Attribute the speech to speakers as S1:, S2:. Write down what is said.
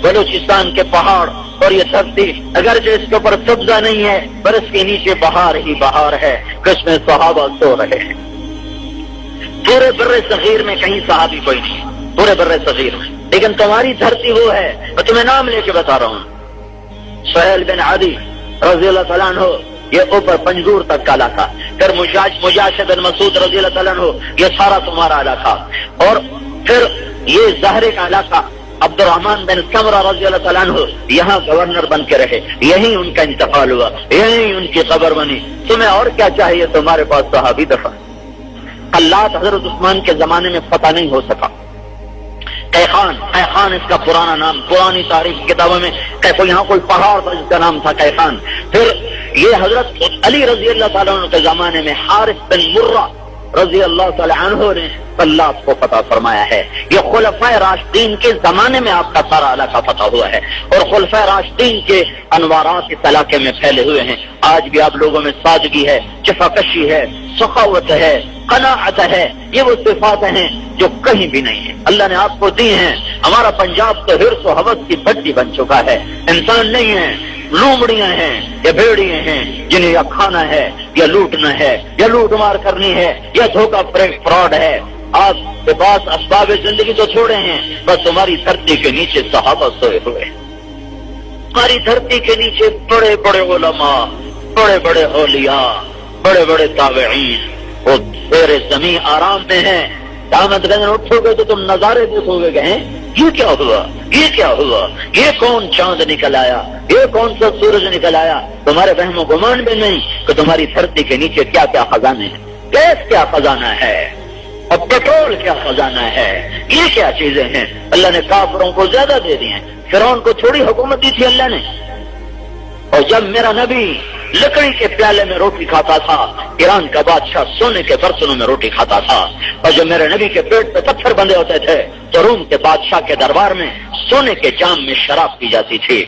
S1: بلوچستان کے پہاڑ اور یہ دھرتی اگرچہ اس کے اوپر سبزہ نہیں ہے پر اس کے نیچے بہار ہی بہار ہے، جس میں صحابہ سو رہے ہیں۔ پورے بر صغیر میں کہیں صحابی کوئی نہیں، پورے بر صغیر میں، لیکن تمہاری دھرتی وہ ہے، میں تمہیں نام لے کے بتا رہا ہوں۔ سہیل بن عدی رضی اللہ تعالیٰ عنہ، یہ اوپر پنجگور تک کا علاقہ، پھر مجاشع بن مسعود رضی اللہ تعالیٰ عنہ، یہ سارا تمہارا علاقہ، اور پھر یہ زہرے کا علاقہ عبد الرحمن بن سمرہ رضی اللہ تعالیٰ عنہ یہاں گورنر بن کے رہے، یہی ان کا انتقال ہوا، یہی ان کی قبر بنی۔ تمہیں اور کیا چاہیے؟ تمہارے پاس صحابی دفع۔ قلات حضرت عثمان کے زمانے میں فتح نہیں ہو سکا۔ قیخان اس کا پرانا نام، پرانی تاریخ کی کتابوں میں یہاں کوئی پہاڑ تھا جس کا نام تھا قیخان۔ پھر یہ حضرت علی رضی اللہ تعالیٰ عنہ کے زمانے میں حارث بن مرہ رضی اللہ تعالیٰ عنہ نے قلات کو فتح فرمایا ہے۔ یہ خلفائے راشدین کے زمانے میں آپ کا سارا علاقہ فتح ہوا ہے، اور خلفائے راشدین کے انوارات اس علاقے میں پھیلے ہوئے ہیں۔ آج بھی آپ لوگوں میں سادگی ہے، جفاکشی ہے، سخاوت ہے، قناعت ہے، یہ وہ صفات ہیں جو کہیں بھی نہیں ہیں، اللہ نے آپ کو دی ہیں۔ ہمارا پنجاب تو حرص و حوث کی بھٹی بن چکا ہے، انسان نہیں ہے، لومڑیاں ہیں یا بھیڑیے ہیں جنہیں یا کھانا ہے یا لوٹنا ہے یا لوٹ مار کرنی ہے یا دھوکہ فراڈ ہے۔ آپ کے پاس اسباب زندگی تو چھوڑے ہیں، بس تمہاری دھرتی کے نیچے صحابہ سوئے ہوئے، تمہاری دھرتی کے نیچے بڑے بڑے علماء، بڑے بڑے اولیاء، بڑے بڑے تابعین، وہ زیر زمین آرام میں ہیں۔ قیامت کے دن اٹھو گے تو تم نظارے دیکھو گے، کہیں یہ کیا ہوا، یہ کیا ہوا، یہ کون چاند نکل آیا، یہ کون سا سورج نکل آیا؟ تمہارے وہم و گمان بھی نہیں کہ تمہاری دھرتی کے نیچے کیا کیا خزانے ہیں، گیس کیا خزانہ ہے اور پیٹرول کیا خزانہ ہے، یہ کیا چیزیں ہیں۔ اللہ نے کافروں کو زیادہ دے دی ہیں، فرعون کو تھوڑی حکومت دی تھی اللہ نے۔ اور جب میرا نبی لکڑی کے پیالے میں روٹی کھاتا تھا، ایران کا بادشاہ سونے کے برتنوں میں روٹی کھاتا تھا، اور جب میرے نبی کے پیٹ پہ پتھر بندھے ہوتے تھے تو روم کے بادشاہ کے دربار میں سونے کے جام میں شراب پی جاتی تھی۔